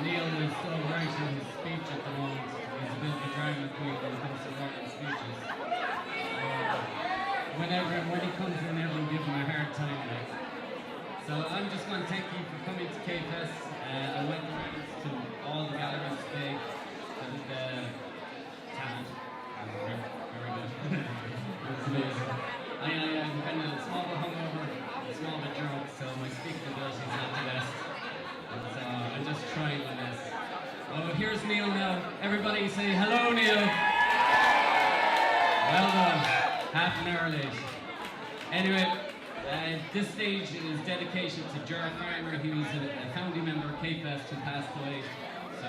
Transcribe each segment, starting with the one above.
Neil is still writing his speech at the moment. He's a bit of a drama queen when it comes to writing speeches. When he comes in, everyone gives him a hard time. Like. So I'm just going to thank you for coming to KFest. I went around to all the galleries today. And talent. Very good. It was amazing. I'm kind of a small bit hungover, a small bit drunk, so my speaking ability is not the best. But I'm just trying my best. Oh, here's Neil now. Everybody say hello, Neil. Well done. Half an hour late. Anyway, this stage is dedication to Ger Farmer, who's a founding member of KFest who passed away. So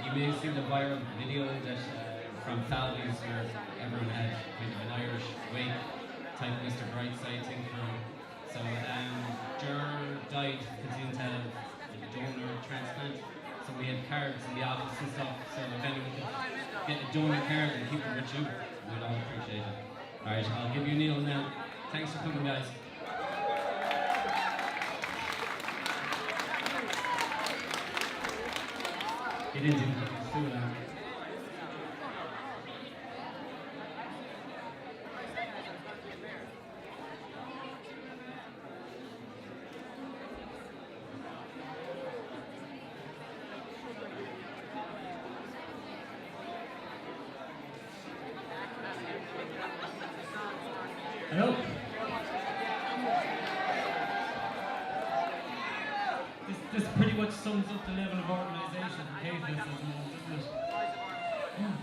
you may have seen the viral video that from Falvey's where everyone had kind of an Irish wake type Mr. Brightside thing for him. So Ger died because he didn't have a donor transplant. So we had cards in the office and stuff. So if anyone could get a donor card and keep it with you, we'd all appreciate it. Alright, I'll give you Neil now. Thanks for coming, guys. He didn't do that. Hello. This pretty much sums up the level of organisation for KFest at the moment, doesn't it? Yeah.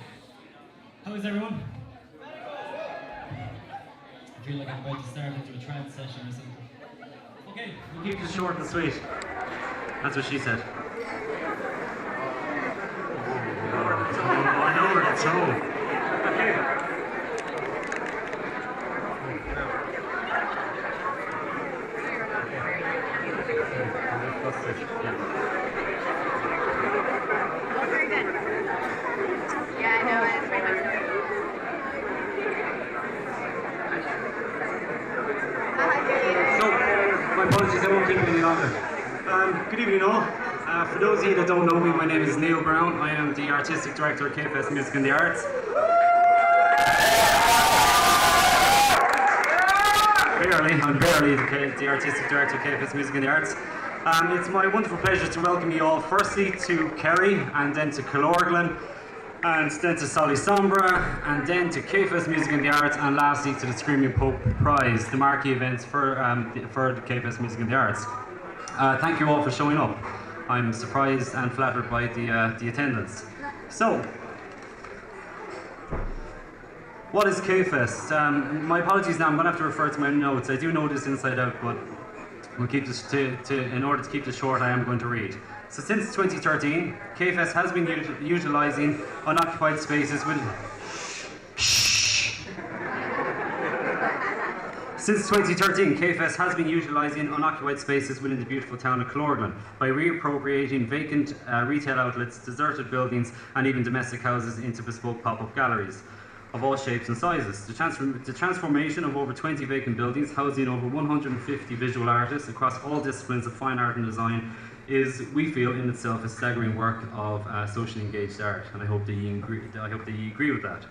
How is everyone? I feel like I'm about to start into a trance session or something. Okay, we'll keep this short and sweet. That's what she said. I know where it's home. Okay. Very good. Yeah, I know, it's very much so. My apologies, I won't keep it any longer. Good evening all. For those of you that don't know me, my name is Neil Browne. I am the Artistic Director of KFest Music and the Arts. I'm barely the Artistic Director of KFest Music and the Arts. It's my wonderful pleasure to welcome you all firstly to Kerry, and then to Killorglin, and then to Sombra, and then to KFest Music and the Arts, and lastly to the Screaming Pope Prize, the marquee events for the KFest Music and the Arts. Thank you all for showing up. I'm surprised and flattered by the attendance. So, what is KFest? My apologies now, I'm going to have to refer to my notes. I do know this inside out, but we'll keep this in order to keep this short, I am going to read. So since 2013, KFest has been utilising unoccupied spaces with... Since 2013, KFest has been utilising unoccupied spaces within the beautiful town of Killorglin by reappropriating vacant retail outlets, deserted buildings, and even domestic houses into bespoke pop-up galleries of all shapes and sizes. The transformation of over 20 vacant buildings housing over 150 visual artists across all disciplines of fine art and design is, we feel, in itself a staggering work of socially engaged art, and I hope that you agree with that.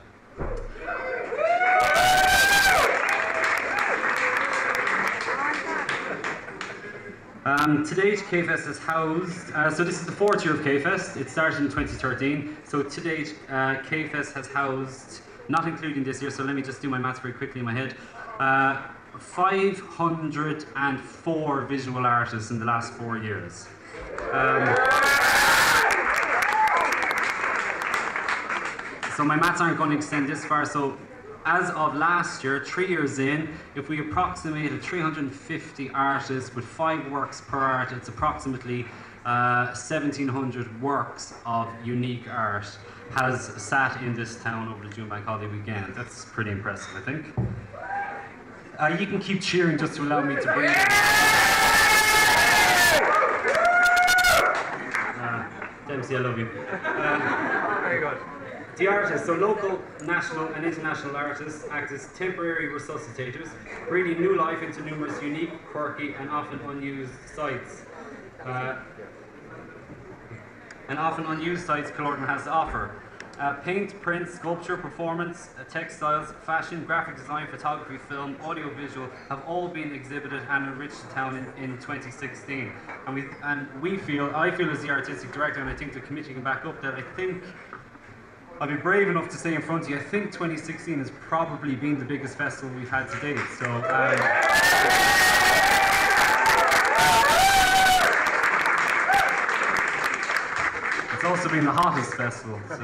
To date, KFest has housed, so this is the fourth year of KFest. It started in 2013, so to date, KFest has housed, not including this year, so let me just do my maths very quickly in my head, 504 visual artists in the last 4 years. So my maths aren't going to extend this far, so as of last year, 3 years in, if we approximated 350 artists with 5 works per art, it's approximately 1,700 works of unique art has sat in this town over the June Bank Holiday weekend. That's pretty impressive, I think. You can keep cheering just to allow me to breathe. Dempsey, I love you. Very good. The artists, so local, national and international artists, act as temporary resuscitators, breathing new life into numerous unique, quirky and often unused sites. and often unused sites Killorglin has to offer. Paint, print, sculpture, performance, textiles, fashion, graphic design, photography, film, audiovisual have all been exhibited and enriched the town in 2016. And I feel as the artistic director, and I think the committee can back up that, I think I'll be brave enough to say in front of you, I think 2016 has probably been the biggest festival we've had to date. So. It's also been the hottest festival. So.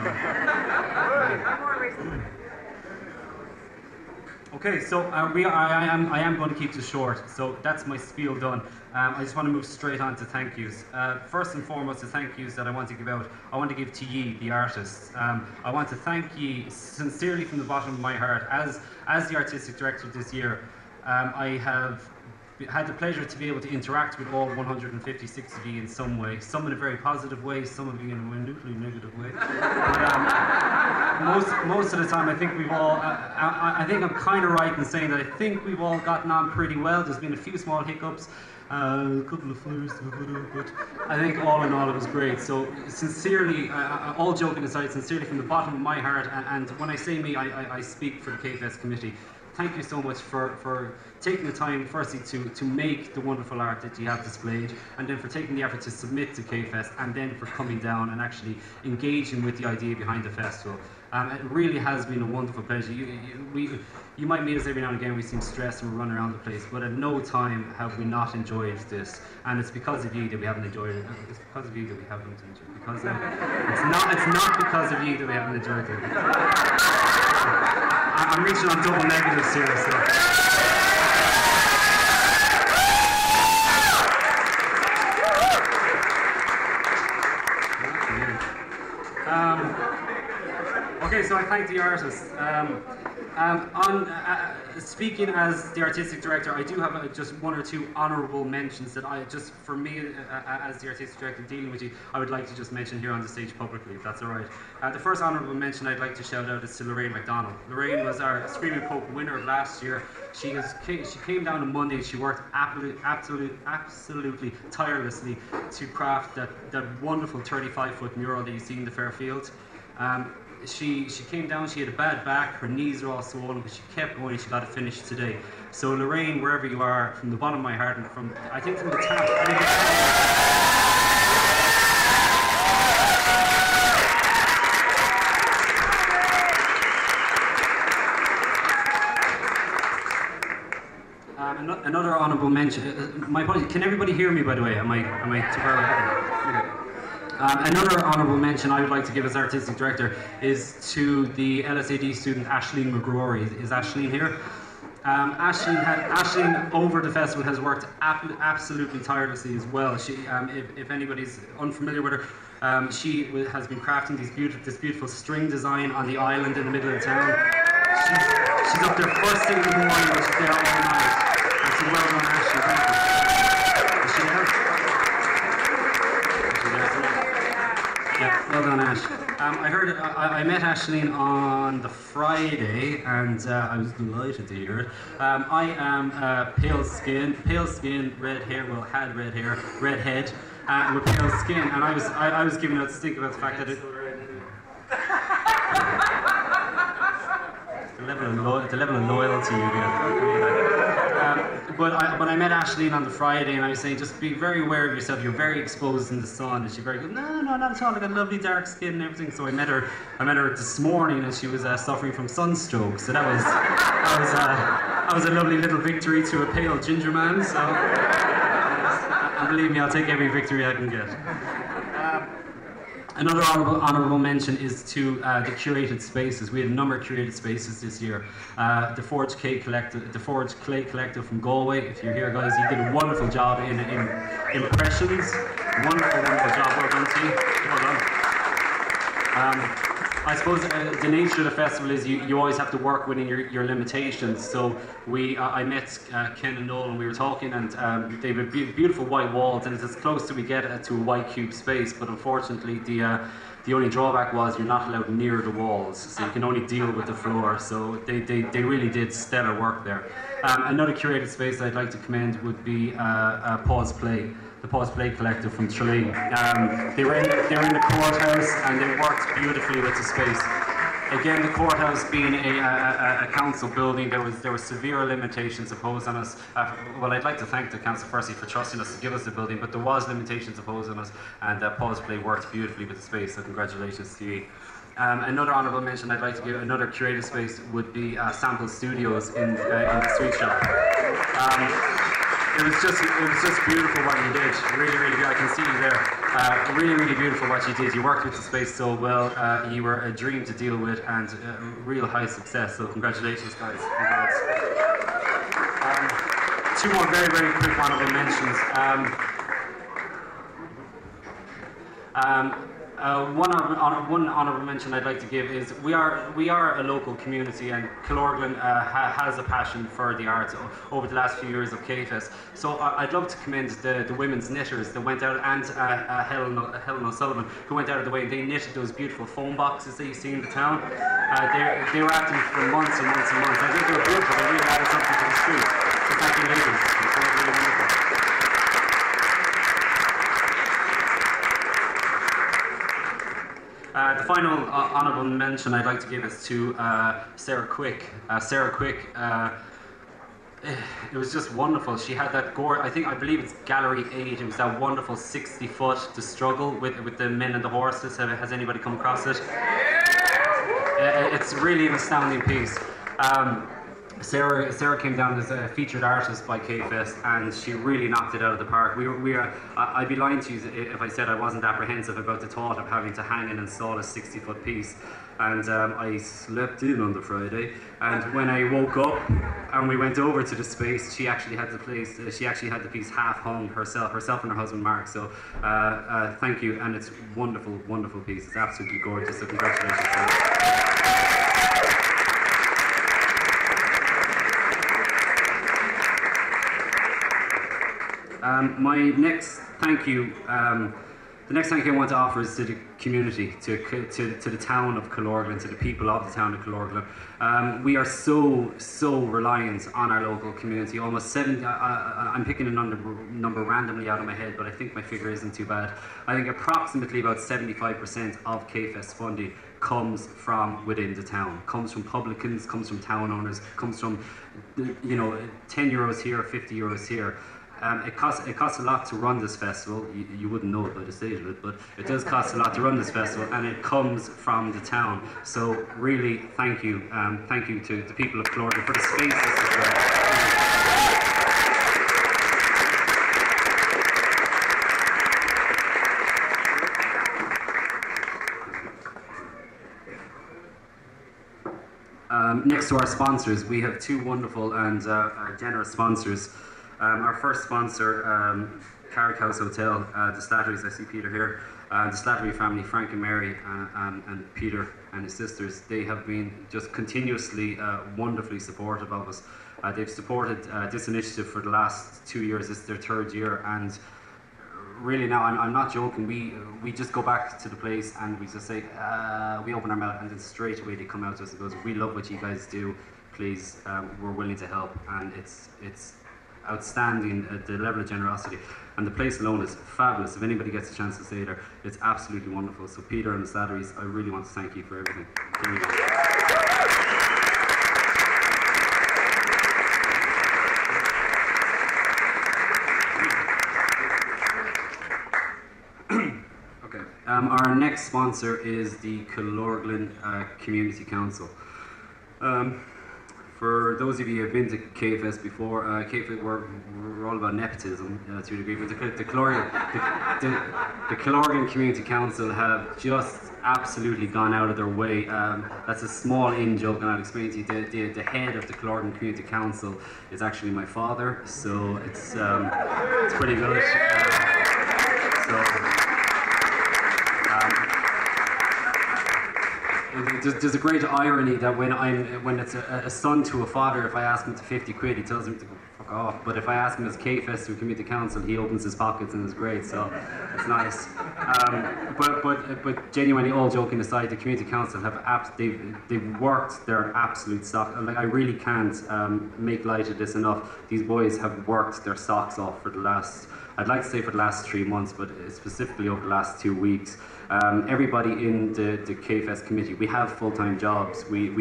Okay, so I am going to keep this short. So that's my spiel done. I just want to move straight on to thank yous. First and foremost, the thank yous that I want to give out, I want to give to ye, the artists. I want to thank ye sincerely from the bottom of my heart. As the artistic director this year, I have had the pleasure to be able to interact with all 156 of you in some way. Some in a very positive way, some of you in a minutely negative way. But, most of the time, I think we've all. I think I'm kind of right in saying that I think we've all gotten on pretty well. There's been a few small hiccups, a couple of flares to put up, but I think all in all it was great. So sincerely, all joking aside, sincerely from the bottom of my heart, and when I say me, I speak for the KFest committee. Thank you so much for taking the time, firstly, to make the wonderful art that you have displayed, and then for taking the effort to submit to KFest, and then for coming down and actually engaging with the idea behind the festival. It really has been a wonderful pleasure. You might meet us every now and again, we seem stressed and we're running around the place, but at no time have we not enjoyed this. And it's because of you that we haven't enjoyed it. It's because of you that we haven't enjoyed it. Because it's not because of you that we haven't enjoyed it. I'm reaching on double negatives here, so. Okay, so I thank the artists. Speaking as the artistic director, I do have just one or two honourable mentions that for me, as the artistic director dealing with you, I would like to just mention here on the stage publicly, if that's all right. The first honourable mention I'd like to shout out is to Lorraine MacDonald. Lorraine was our Screaming Pope winner of last year. She came down on Monday and she worked absolutely tirelessly to craft that wonderful 35-foot mural that you see in the Fairfield. She came down, she had a bad back, her knees are all swollen, but she kept going, she got it finished today. So Lorraine, wherever you are, from the bottom of my heart, and from the top, another honourable mention, my apologies, can everybody hear me by the way? Am I too far away? Okay. Another honourable mention I would like to give as artistic director is to the LSAD student Aisling McGrory. Is Aisling here? Aisling over the festival has worked absolutely tirelessly as well. She, if anybody's unfamiliar with her, she has been crafting this beautiful string design on the island in the middle of town. She's up there first thing in the morning, and she's there all night. And so well done, Aisling. Thank you. Is she there? Yeah, well done, Ash. I met Aisling on the Friday, and I was delighted to hear it. I am pale skin, red hair. Well, had red hair, red head, with pale skin, and I was giving out stink about the fact that the level of loyalty you get. But I met Aisling on the Friday, and I was saying, just be very aware of yourself. You're very exposed in the sun. And she very good. No, not at all. I got lovely dark skin and everything. So I met her this morning, and she was suffering from sunstroke. So that was a lovely little victory to a pale ginger man. So, and believe me, I'll take every victory I can get. Another honourable mention is to the curated spaces. We had a number of curated spaces this year. The Forge Clay Collective from Galway. If you're here, guys, you did a wonderful job in impressions. Wonderful job. Well done to you. Well done. I suppose the nature of the festival is you always have to work within your limitations. So I met Ken and Noel and we were talking, and they have beautiful white walls, and it's as close as we get to a white cube space. But unfortunately, the only drawback was you're not allowed near the walls, so you can only deal with the floor. So they really did stellar work there. Another curated space I'd like to commend would be Pause Play. the Post Play Collective from Tralee. They were in the courthouse and they worked beautifully with the space. Again, the courthouse being a council building, there were severe limitations imposed on us. Well, I'd like to thank the council firstly for trusting us to give us the building, but there was limitations imposed on us, and Paul's Play worked beautifully with the space, so congratulations to you. Another honourable mention I'd like to give, another creative space, would be Sample Studios in the street shop. It was just beautiful what you did. Really, really good. I can see you there. Really, really beautiful what you did. You worked with the space so well. You were a dream to deal with, and real high success. So congratulations, guys. Congrats. Two more very, very quick honourable mentions. One honourable mention I'd like to give is we are a local community, and Killorglin has a passion for the arts over the last few years of K-Fest. So I'd love to commend the women's knitters that went out, and Helen O'Sullivan, who went out of the way. They knitted those beautiful foam boxes that you see in the town. They were at them for months and months and months. I think they were beautiful. They really added something to the street. So thank you, ladies. It was really wonderful. The final honourable mention I'd like to give is to Sarah Quick. Sarah Quick, it was just wonderful. She had that I believe it's Gallery 8. It was that wonderful 60-foot, The Struggle with the men and the horses. Has anybody come across it? It's really an astounding piece. Sarah came down as a featured artist by K-Fest, and she really knocked it out of the park. I'd be lying to you if I said I wasn't apprehensive about the thought of having to hang and install a 60-foot piece. And I slept in on the Friday, and when I woke up and we went over to the space, she actually had the piece half hung herself and her husband Mark. So thank you, and it's wonderful, wonderful piece. It's absolutely gorgeous. So congratulations, Sarah. My next thank you, the next thank you I want to offer is to the community, to the town of Killorglin, to the people of the town of Killorglin. We are so reliant on our local community. Almost 70. I'm picking a number randomly out of my head, but I think my figure isn't too bad. I think approximately about 75% of K-Fest funding comes from within the town. Comes from publicans, comes from town owners, comes from 10 euros here, 50 euros here. It costs a lot to run this festival. You wouldn't know it by the stage of it, but it does cost a lot to run this festival, and it comes from the town. So really, thank you to the people of Killorglin for the space this is next to our sponsors, we have two wonderful and generous sponsors. Our first sponsor, Carrick House Hotel, the Slatterys, I see Peter here, the Slattery family, Frank and Mary, and Peter and his sisters, they have been just continuously wonderfully supportive of us. They've supported this initiative for the last 2 years. This is their third year, and really now, I'm not joking, we just go back to the place and we just say, we open our mouth, and then straight away they come out to us and goes, we love what you guys do, please, we're willing to help. And it's outstanding at the level of generosity, and the place alone is fabulous. If anybody gets a chance to stay there, it's absolutely wonderful. So Peter and the Slatterys, I really want to thank you for everything. Okay. Our next sponsor is the Killorglin Community Council. For those of you who have been to K-Fest before, K-Fest, we're all about nepotism to a degree, but the Killorglin Community Council have just absolutely gone out of their way. That's a small in-joke, and I'll explain to you. The head of the Killorglin Community Council is actually my father, so it's pretty good. There's a great irony that when it's a son to a father, if I ask him to 50 quid, he tells him to go fuck off. But if I ask him as K-Fest to Community Council, he opens his pockets and it's great. So it's nice. but genuinely, all joking aside, the community council have they've worked their absolute sock. Like, I really can't make light of this enough. These boys have worked their socks off for the last, I'd like to say for the last 3 months, but specifically over the last 2 weeks. Everybody in the KFS committee, we have full-time jobs. We're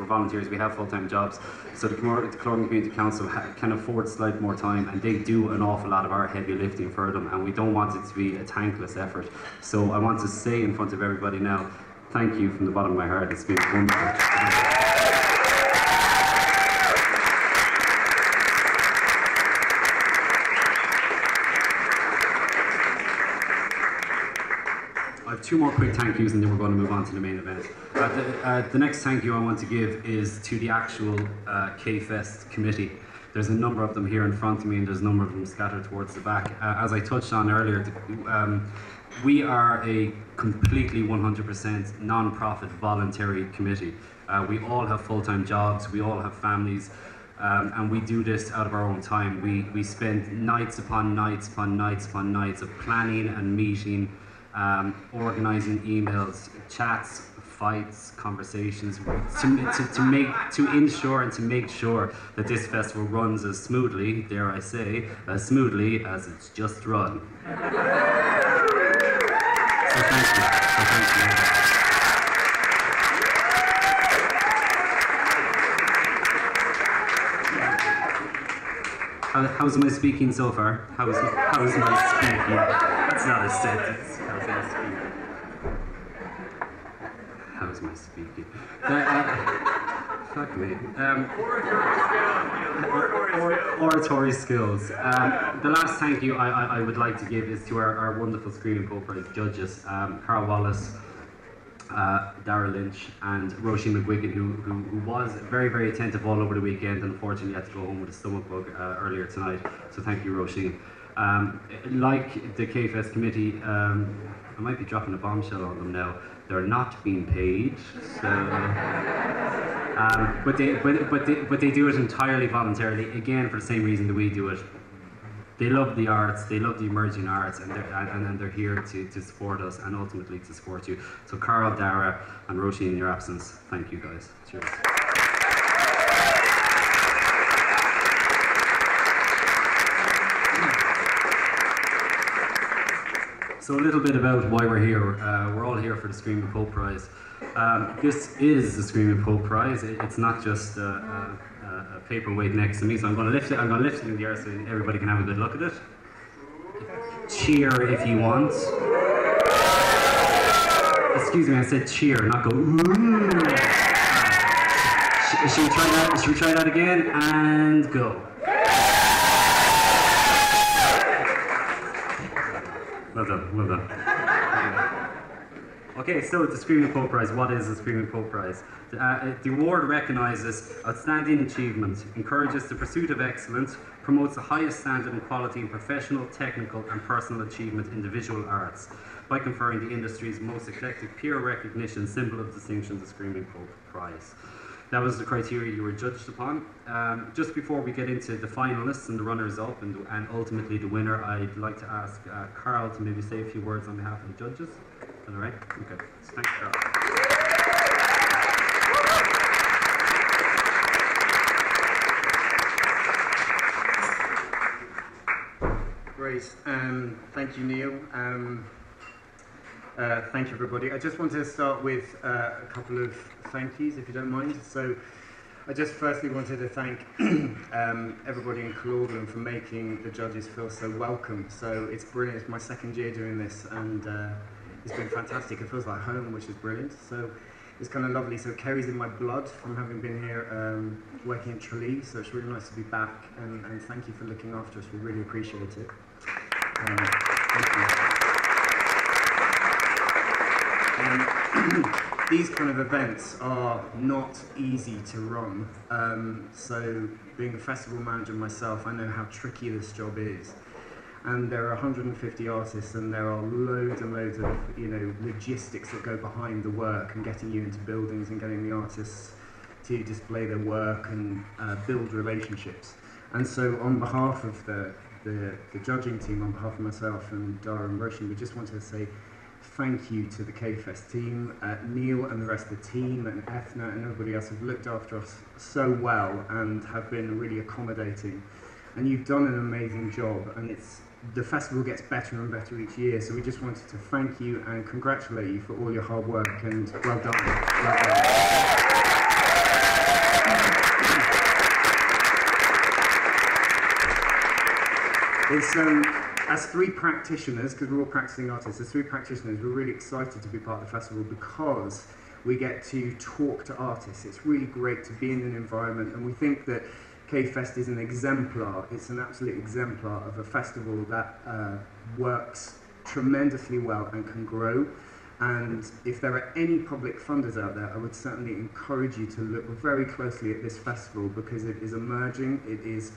volunteers. We have full-time jobs. So the Killorglin Community Council can afford slightly more time, and they do an awful lot of our heavy lifting for them. And we don't want it to be a thankless effort. So I want to say in front of everybody now, thank you from the bottom of my heart. It's been wonderful. I have 2 more quick thank yous and then we're going to move on to the main event. The next thank you I want to give is to the actual K-Fest committee. There's a number of them here in front of me and there's a number of them scattered towards the back. As I touched on earlier, we are a completely 100% non-profit voluntary committee. We all have full-time jobs, we all have families, and we do this out of our own time. We spend nights upon nights upon nights upon nights of planning and meeting, organising emails, chats, fights, conversations to ensure and to make sure that this festival runs as smoothly, dare I say, as smoothly as it's just run. So thank you. How's my speaking so far? How's my speaking? That's not a sentence. How's my speaking? How's my speaking? Fuck me. Oratory skills. The last thank you I would like to give is to our wonderful Screaming Pope Prize judges, Carl Wallace, Dara Lynch and Roisin McGuigan, who was very, very attentive all over the weekend and unfortunately had to go home with a stomach bug earlier tonight. So thank you, Roisin. Like the KFS committee, I might be dropping a bombshell on them now. They're not being paid, so, but they do it entirely voluntarily. Again, for the same reason that we do it. They love the arts, they love the emerging arts, and they're here to support us and ultimately to support you. So Carl, Dara, and Roisin, in your absence, thank you guys. Cheers. So a little bit about why we're here. We're all here for the Screaming Pope Prize. This is the Screaming Pope Prize. It's not just a paperweight next to me, so I'm going to lift it. I'm going to lift it in the air so everybody can have a good look at it. Cheer if you want. Excuse me, I said cheer, not go. Ooh. Should we try that again? And go. Well done, well done. Okay, so the Screaming Pope Prize. What is the Screaming Pope Prize? The award recognises outstanding achievement, encourages the pursuit of excellence, promotes the highest standard and quality in professional, technical and personal achievement in the visual arts by conferring the industry's most eclectic peer recognition symbol of distinction, the Screaming Pope Prize. That was the criteria you were judged upon. Just before we get into the finalists and the runners-up and ultimately the winner, I'd like to ask Carl to maybe say a few words on behalf of the judges. Is that all right? Okay. Thanks, Carl. Great. Thank you, Neil. Thank you, everybody. I just want to start with a couple of thank yous, if you don't mind. So I just firstly wanted to thank everybody in Killorglin for making the judges feel so welcome. So it's brilliant. It's my second year doing this, and it's been fantastic. It feels like home, which is brilliant. So it's kind of lovely. So Kerry's in my blood from having been here working at Tralee. So it's really nice to be back, and thank you for looking after us. We really appreciate it. Thank you. These kind of events are not easy to run. So being a festival manager myself, I know how tricky this job is. And there are 150 artists, and there are loads and loads of logistics that go behind the work and getting you into buildings and getting the artists to display their work and build relationships. And so on behalf of the the judging team, on behalf of myself and Dara and Roshan, we just wanted to say thank you to the K-Fest team. Neil and the rest of the team and Ethna and everybody else have looked after us so well and have been really accommodating. And you've done an amazing job, and the festival gets better and better each year, so we just wanted to thank you and congratulate you for all your hard work, and well done. Well done. As three practitioners, because we're all practicing artists, as three practitioners, we're really excited to be part of the festival because we get to talk to artists. It's really great to be in an environment, and we think that K-Fest is an exemplar, it's an absolute exemplar of a festival that works tremendously well and can grow. And if there are any public funders out there, I would certainly encourage you to look very closely at this festival, because it is emerging, it is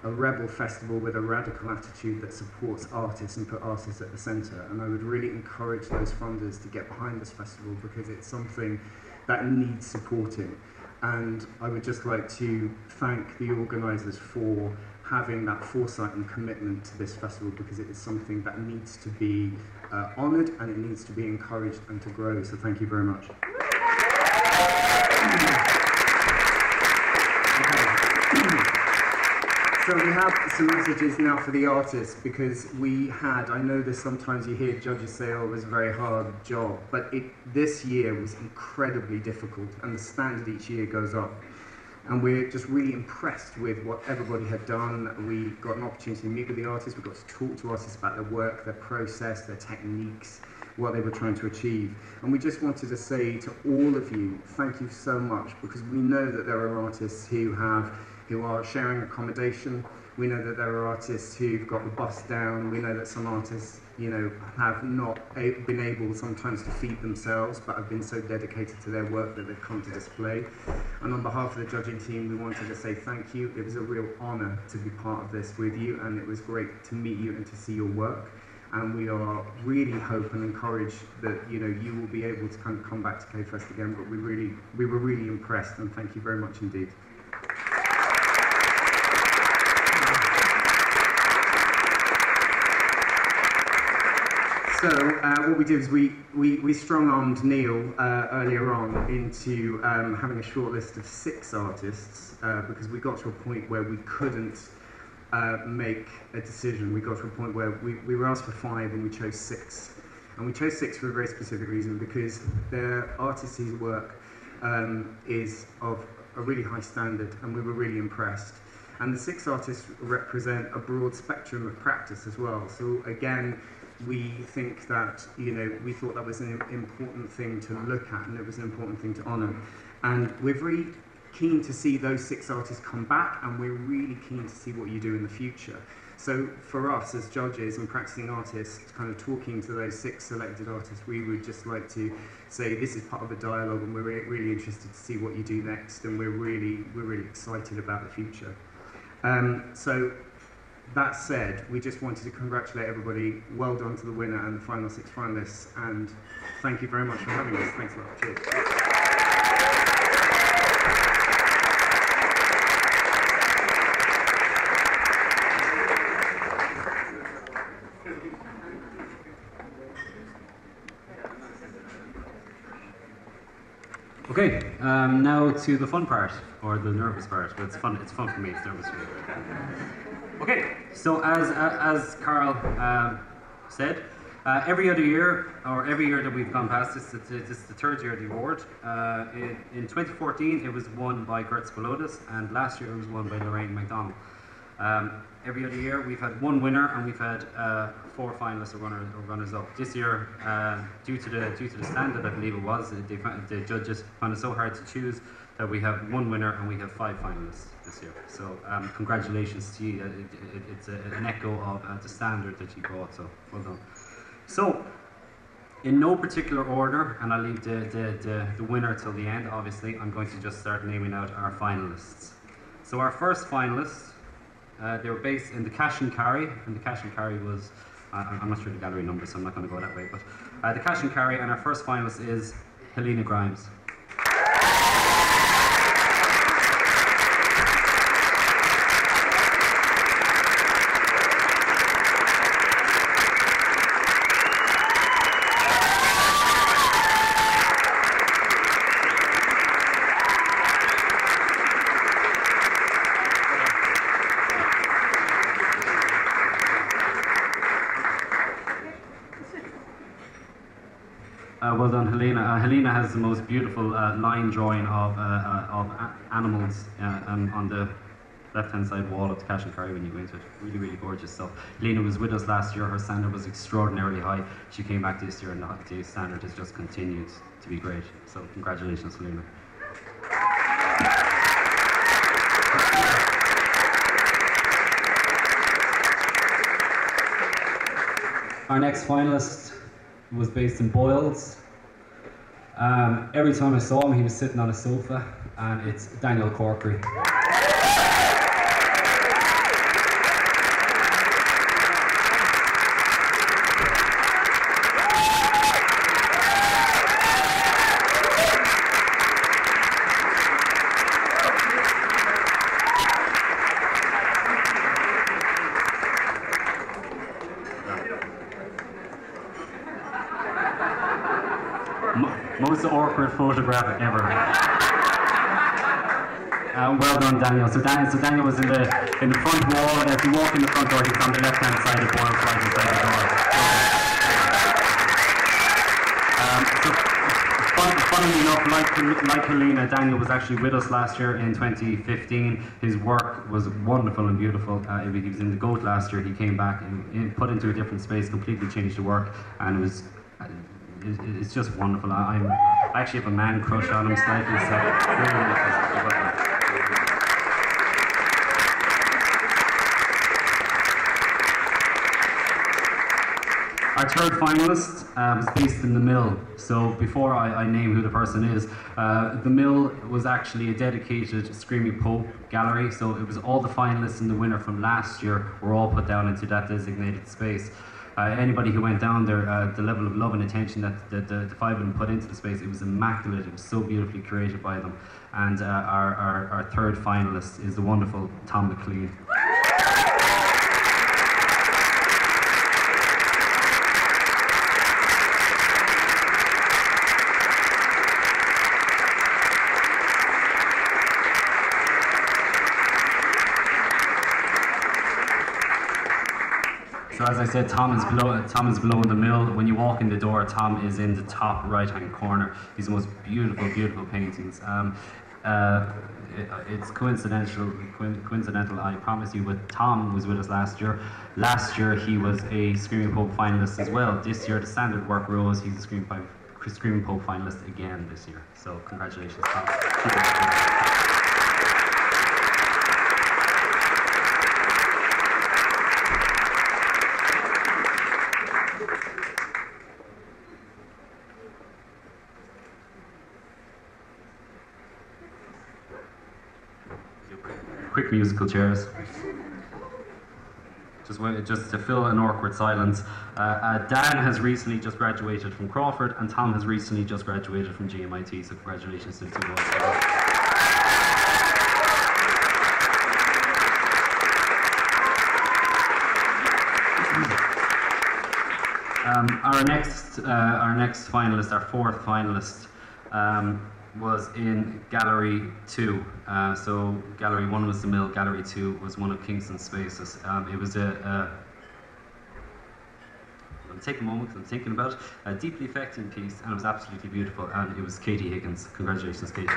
a rebel festival with a radical attitude that supports artists and put artists at the centre. And I would really encourage those funders to get behind this festival, because it's something that needs supporting. And I would just like to thank the organisers for having that foresight and commitment to this festival, because it is something that needs to be honoured and it needs to be encouraged and to grow. So thank you very much. So we have some messages now for the artists, because I know that sometimes you hear judges say, oh, it was a very hard job, but this year was incredibly difficult, and the standard each year goes up. And we're just really impressed with what everybody had done. We got an opportunity to meet with the artists, we got to talk to artists about their work, their process, their techniques, what they were trying to achieve. And we just wanted to say to all of you, thank you so much, because we know that there are artists who are sharing accommodation. We know that there are artists who've got the bus down. We know that some artists, have not been able sometimes to feed themselves, but have been so dedicated to their work that they've come to display. And on behalf of the judging team, we wanted to say thank you. It was a real honour to be part of this with you, and it was great to meet you and to see your work. And we are really hope and encourage that you will be able to kind of come back to K-Fest again. But we were really impressed, and thank you very much indeed. So what we did is we strong-armed Neil earlier on into having a short list of 6 artists, because we got to a point where we couldn't make a decision. We got to a point where we were asked for 5 and we chose 6. And we chose 6 for a very specific reason, because they're artists whose work is of a really high standard, and we were really impressed. And the 6 artists represent a broad spectrum of practice as well. So again, we think that, we thought that was an important thing to look at, and it was an important thing to honour. And we're very keen to see those 6 artists come back, and we're really keen to see what you do in the future. So for us as judges and practicing artists, kind of talking to those 6 selected artists, we would just like to say this is part of a dialogue, and we're really interested to see what you do next, and we're really excited about the future. So that said, we just wanted to congratulate everybody. Well done to the winner and the final 6 finalists, and thank you very much for having us. Thanks a lot. Cheers. Okay, now to the fun part, or the nervous part, but it's fun for me, it's nervous for me. Okay, so as Carl said, every other year, or every year that we've gone past, this is the 3rd year of the award. In 2014 it was won by Gert Spolotis, and last year it was won by Lorraine MacDonald. Every other year we've had 1 winner, and we've had 4 finalists or runners up. This year, due to the standard, I believe it was, the judges found it so hard to choose that we have 1 winner and we have 5 finalists this year. So congratulations to you. It's an echo of the standard that you brought, so well done. So, in no particular order, and I'll leave the winner till the end, obviously, I'm going to just start naming out our finalists. So our first finalists, they were based in the Cash and Carry, and the Cash and Carry was, I'm not sure the gallery number, so I'm not going to go that way, but the Cash and Carry, and our first finalist is Helena Grimes. Well done, Helena. Helena has the most beautiful line drawing of animals on the left-hand side wall of the cash and carry when you go into it. Really, really gorgeous stuff. Helena was with us last year. Her standard was extraordinarily high. She came back this year, and the standard has just continued to be great. So congratulations, Helena. Our next finalist was based in Boyles. Every time I saw him, he was sitting on a sofa, and it's Daniel Corkery. Most awkward photograph ever. Well done, Daniel. So Daniel was in the front wall. If you walk in the front door, he's on the left-hand side of Boyle's, right-hand side of the door. Funnily enough, like Helena, Daniel was actually with us last year in 2015. His work was wonderful and beautiful. He was in the GOAT last year. He came back and put into a different space, completely changed the work, and it was. It's just wonderful. I actually have a man crush on him slightly, so really Our third finalist was based in the Mill. So before I name who the person is, the Mill was actually a dedicated Screaming Pope gallery. So it was all the finalists and the winner from last year were all put down into that designated space. Anybody who went down there, the level of love and attention that the five of them put into the space, it was immaculate. It was so beautifully created by them. And our third finalist is the wonderful Tom McLean. So as I said, Tom is below in the Mill. When you walk in the door, Tom is in the top right-hand corner. He's the most beautiful, beautiful paintings. It's coincidental, I promise you, but Tom was with us last year. Last year he was a Screaming Pope finalist as well. This year the standard work rose. He's a Screaming Pope finalist again this year. So congratulations, Tom. Quick musical chairs. Just to fill an awkward silence. Dan has recently just graduated from Crawford, and Tom has recently just graduated from GMIT, so congratulations to the two of us. Our next finalist, our fourth finalist, was in Gallery 2. So Gallery 1 was the Mill, Gallery 2 was one of Kingston's spaces. It was I'll take a moment because I'm thinking about it, a deeply affecting piece, and it was absolutely beautiful, and it was Katie Higgins. Congratulations, Katie.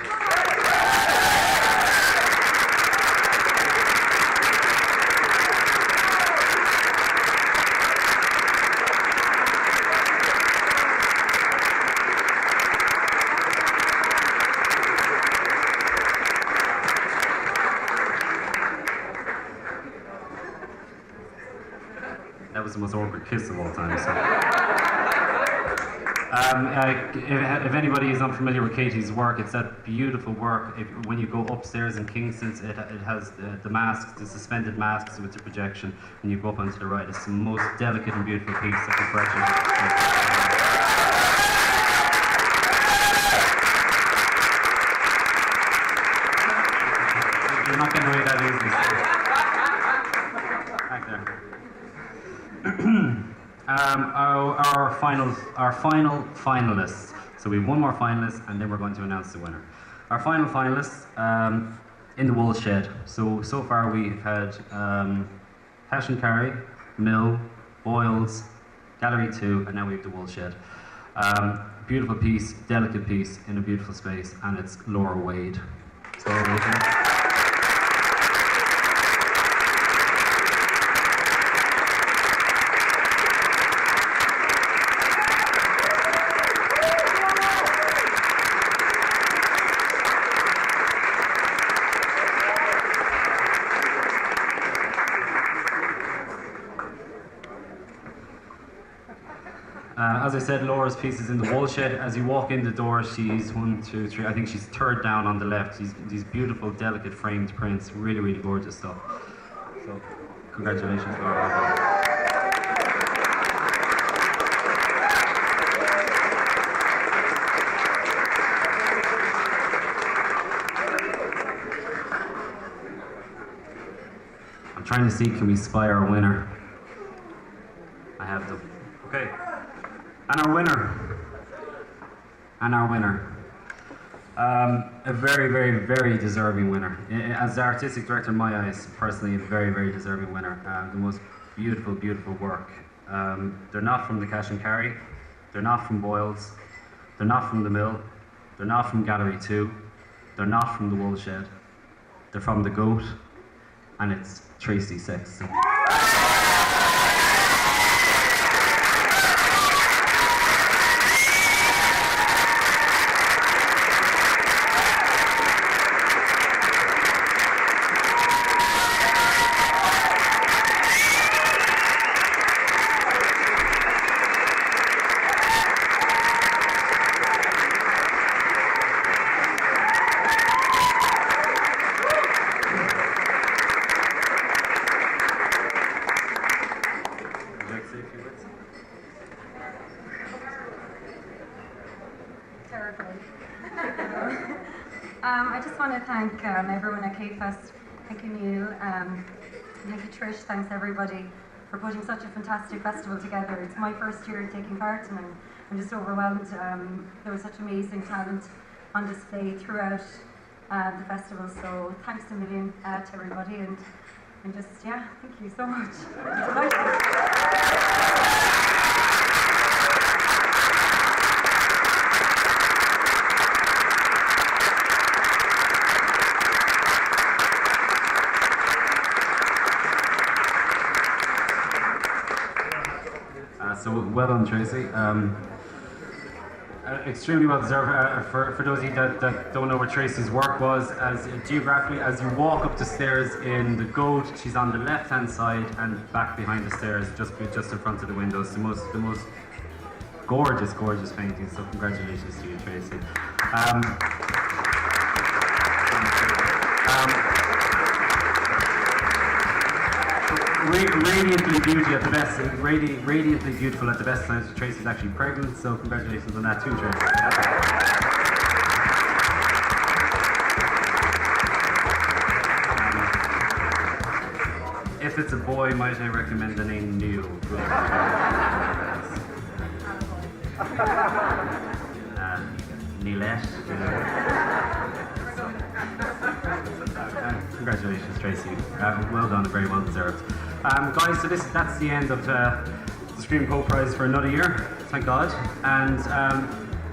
That was the most awkward kiss of all time. So. If anybody is unfamiliar with Katie's work, it's that beautiful work. When you go upstairs in Kingston's, it has the masks, the suspended masks with the projection. When you go up onto the right, it's the most delicate and beautiful piece of the You're not getting away that easily. Back there. Our final finalists. So we have one more finalist, and then we're going to announce the winner. Our final finalists in the Wool Shed. So far we've had Cash and Carry, Mill, Boyles, Gallery 2, and now we have the Wool Shed. Beautiful piece, delicate piece in a beautiful space, and it's Laura Wade. So, as I said, Laura's piece is in the wool shed. As you walk in the door, she's 1, 2, 3, I think she's third down on the left. These beautiful, delicate framed prints, really, really gorgeous stuff. So, congratulations, Laura. I'm trying to see, can we spy our winner? I have them. Okay. And our winner. A very, very, very deserving winner. As the artistic director in my eyes, personally, a very, very deserving winner. The most beautiful, beautiful work. They're not from the Cash and Carry. They're not from Boyles. They're not from the Mill. They're not from Gallery 2. They're not from the Wool Shed. They're from the Goat. And it's Tracy Sexton. I just want to thank everyone at K-Fest, thanking you, thank you Trish, thanks everybody for putting such a fantastic festival together. It's my first year taking part and I'm just overwhelmed. There was such amazing talent on display throughout the festival, so thanks a million to everybody and just, yeah, thank you so much. It's a pleasure. So well done, Tracy. Extremely well deserved. For those of you that don't know where Tracy's work was, as geographically, as you walk up the stairs in the Goat, she's on the left-hand side and back behind the stairs, just in front of the windows. The most gorgeous, gorgeous painting. So congratulations to you, Tracy. Radiantly beauty at the best, radiantly beautiful at the best times. Tracy's actually pregnant, so congratulations on that too, Tracy. If it's a boy, might I recommend the name Neil? Neilette. Congratulations, Tracy. Well done, very well deserved. Guys, so that's the end of the Scream Co Prize for another year, thank God. And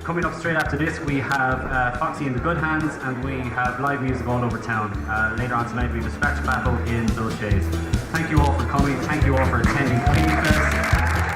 coming up straight after this, we have Foxy in the Good Hands, and we have live music all over town. Later on tonight, we have a scratch battle in those shades. Thank you all for coming. Thank you all for attending K-Fest.